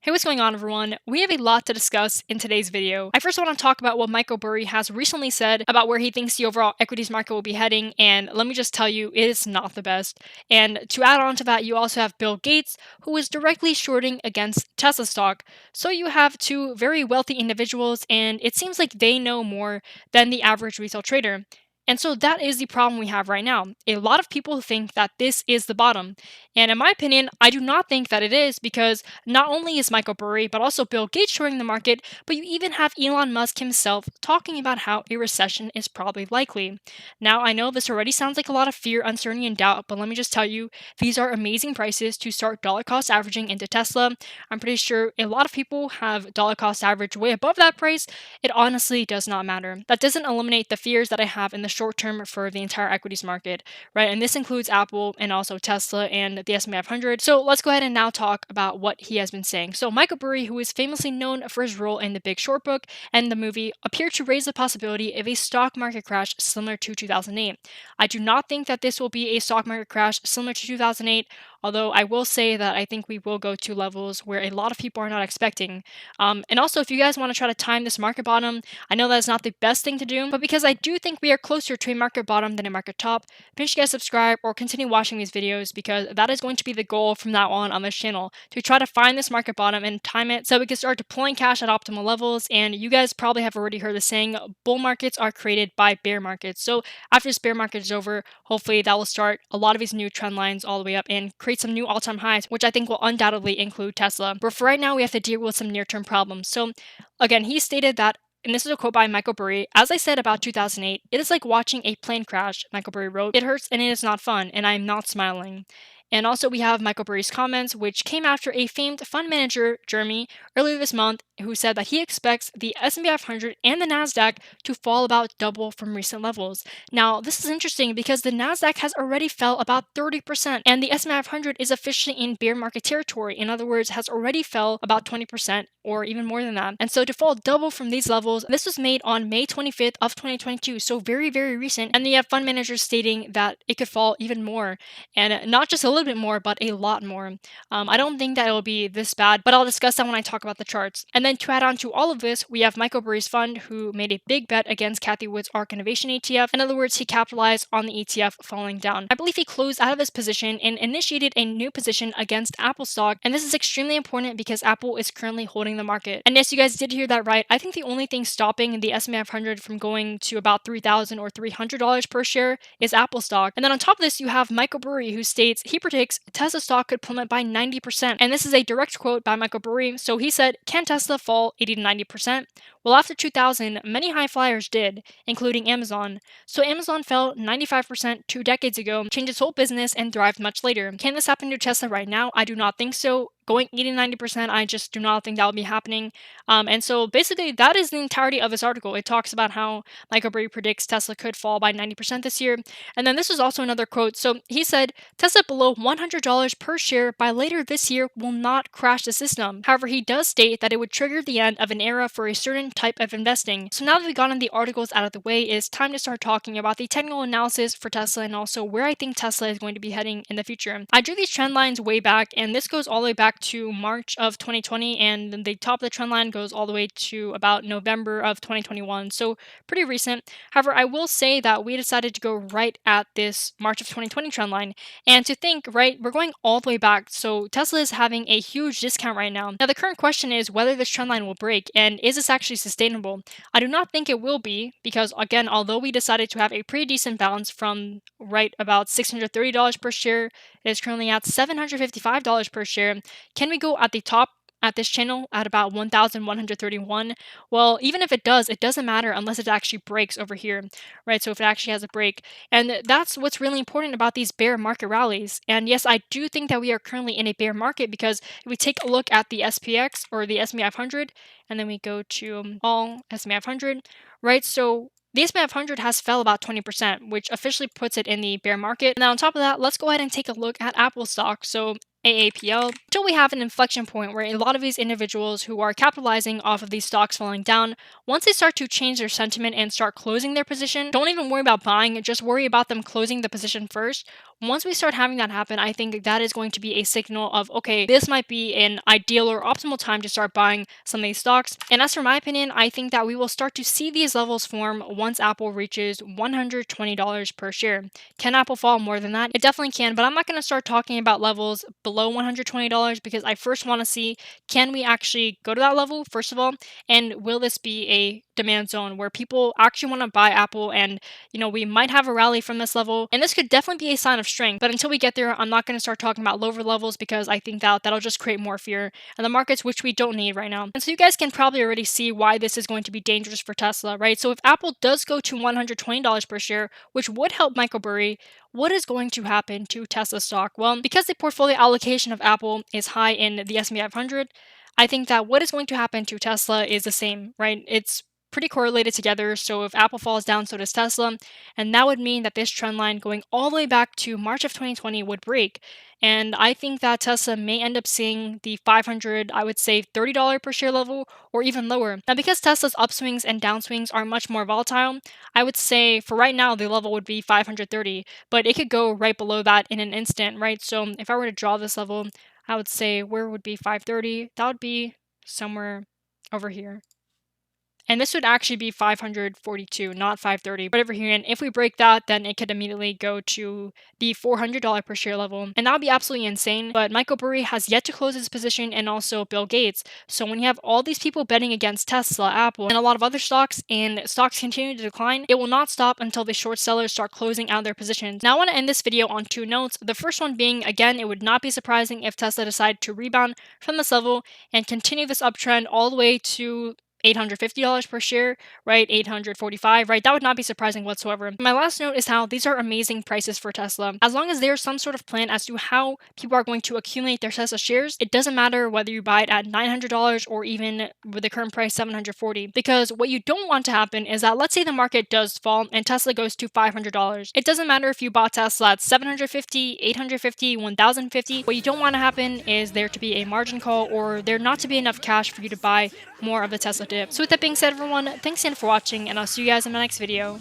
Hey, what's going on, everyone? We have a lot to discuss in today's video. I first want to talk about what Michael Burry has recently said about where he thinks the overall equities market will be heading, and let me just tell you, it is not the best. And to add on to that, you also have Bill Gates, who is directly shorting against Tesla stock. So you have two very wealthy individuals, and it seems like they know more than the average retail trader. And so that is the problem we have right now. A lot of people think that this is the bottom. And in my opinion, I do not think that it is because not only is Michael Burry, but also Bill Gates shorting the market, but you even have Elon Musk himself talking about how a recession is probably likely. Now, I know this already sounds like a lot of fear, uncertainty, and doubt, but let me just tell you, these are amazing prices to start dollar cost averaging into Tesla. I'm pretty sure a lot of people have dollar cost average way above that price. It honestly does not matter. That doesn't eliminate the fears that I have in the short term for the entire equities market, right? And this includes Apple and also Tesla and the S&P 500. So let's go ahead and now talk about what he has been saying. So Michael Burry, who is famously known for his role in The Big Short book and the movie, appeared to raise the possibility of a stock market crash similar to 2008. I do not think that this will be a stock market crash similar to 2008, although I will say that I think we will go to levels where a lot of people are not expecting. And also, if you guys want to try to time this market bottom, I know that's not the best thing to do, but because I do think we are closer to a market bottom than a market top, make sure you guys subscribe or continue watching these videos because that is going to be the goal from now on this channel, to try to find this market bottom and time it so we can start deploying cash at optimal levels. And you guys probably have already heard the saying, bull markets are created by bear markets. So after this bear market is over, hopefully that will start a lot of these new trend lines all the way up and create some new all-time highs, which I think will undoubtedly include Tesla. But for right now, we have to deal with some near-term problems. So again, he stated that, and this is a quote by Michael Burry, as I said about 2008, it is like watching a plane crash, Michael Burry wrote. It hurts and it is not fun, and I am not smiling. And also we have Michael Burry's comments, which came after a famed fund manager, Jeremy, earlier this month, who said that he expects the S&P 500 and the Nasdaq to fall about double from recent levels. Now, this is interesting because the Nasdaq has already fell about 30%, and the S&P 500 is officially in bear market territory. In other words, has already fell about 20% or even more than that. And so to fall double from these levels, this was made on May 25th of 2022, so very, very recent. And you have fund managers stating that it could fall even more, and not just a little bit more, but a lot more. I don't think that it will be this bad, but I'll discuss that when I talk about the charts. And then to add on to all of this, we have Michael Burry's fund, who made a big bet against Cathie Wood's ARK Innovation ETF. In other words, he capitalized on the ETF falling down. I believe he closed out of his position and initiated a new position against Apple stock, and this is extremely important because Apple is currently holding the market. And yes, you guys did hear that right. I think the only thing stopping the S&P 500 from going to about $3,000 or $300 per share is Apple stock. And then on top of this, you have Michael Burry, who states he predicts Tesla stock could plummet by 90%. And this is a direct quote by Michael Burry. So he said, "Can Tesla fall 80 to 90%? Well, after 2000, many high flyers did, including Amazon. So Amazon fell 95% 2 decades ago, changed its whole business, and thrived much later. Can this happen to Tesla right now? I do not think so. Going 80 to 90%, I just do not think that will be happening." And so basically, that is the entirety of this article. It talks about how Michael Burry predicts Tesla could fall by 90% this year. And then this is also another quote. So he said, "Tesla below $100 per share by later this year will not crash the system." However, he does state that it would trigger the end of an era for a certain type of investing. So now that we've gotten the articles out of the way, it's time to start talking about the technical analysis for Tesla and also where I think Tesla is going to be heading in the future. I drew these trend lines way back, and this goes all the way back to March of 2020, and the top of the trend line goes all the way to about November of 2021, so pretty recent. However, I will say that we decided to go right at this March of 2020 trend line, and to think, right, we're going all the way back, so Tesla is having a huge discount right now. Now, the current question is whether this trend line will break, and is this actually sustainable? I do not think it will be, because again, although we decided to have a pretty decent bounce from right about $630 per share, it is currently at $755 per share. Can we go at the top at this channel at about 1,131? Well, even if it does, it doesn't matter unless it actually breaks over here, right? So if it actually has a break. And that's what's really important about these bear market rallies. And yes, I do think that we are currently in a bear market because if we take a look at the SPX or the S&P 500, and then we go to all S&P 500, right? So the S&P 500 has fell about 20%, which officially puts it in the bear market. And then on top of that, let's go ahead and take a look at Apple stock. So AAPL until we have an inflection point where a lot of these individuals who are capitalizing off of these stocks falling down, once they start to change their sentiment and start closing their position, don't even worry about buying, just worry about them closing the position first. Once we start having that happen, I think that is going to be a signal of, okay, this might be an ideal or optimal time to start buying some of these stocks. And as for my opinion, I think that we will start to see these levels form once Apple reaches $120 per share. Can Apple fall more than that? It definitely can, but I'm not going to start talking about levels below $120 because I first want to see, can we actually go to that level, first of all, and will this be a demand zone where people actually want to buy Apple, and we might have a rally from this level, and this could definitely be a sign of strength. But until we get there, I'm not going to start talking about lower levels because I think that that'll just create more fear in the markets, which we don't need right now. And so you guys can probably already see why this is going to be dangerous for Tesla, right? So if Apple does go to $120 per share, which would help Michael Burry, what is going to happen to Tesla stock? Well, because the portfolio allocation of Apple is high in the S&P 500, I think that what is going to happen to Tesla is the same, right? It's pretty correlated together. So if Apple falls down, so does Tesla. And that would mean that this trend line going all the way back to March of 2020 would break. And I think that Tesla may end up seeing the 500, I would say $30 per share level or even lower. Now, because Tesla's upswings and downswings are much more volatile, I would say for right now, the level would be 530, but it could go right below that in an instant, right? So if I were to draw this level, I would say where would be 530? That would be somewhere over here. And this would actually be 542, not 530, but over here. And if we break that, then it could immediately go to the $400 per share level. And that would be absolutely insane. But Michael Burry has yet to close his position, and also Bill Gates. So when you have all these people betting against Tesla, Apple, and a lot of other stocks, and stocks continue to decline, it will not stop until the short sellers start closing out their positions. Now I want to end this video on two notes. The first one being, again, it would not be surprising if Tesla decided to rebound from this level and continue this uptrend all the way to $850 per share, right? 845, right? That would not be surprising whatsoever. My last note is how these are amazing prices for Tesla. As long as there's some sort of plan as to how people are going to accumulate their Tesla shares, it doesn't matter whether you buy it at $900 or even with the current price $740. Because what you don't want to happen is that, let's say the market does fall and Tesla goes to $500. It doesn't matter if you bought Tesla at $750, $850, $1,050. What you don't want to happen is there to be a margin call or there not to be enough cash for you to buy more of the Tesla dip. So with that being said, everyone, thanks again for watching, and I'll see you guys in my next video.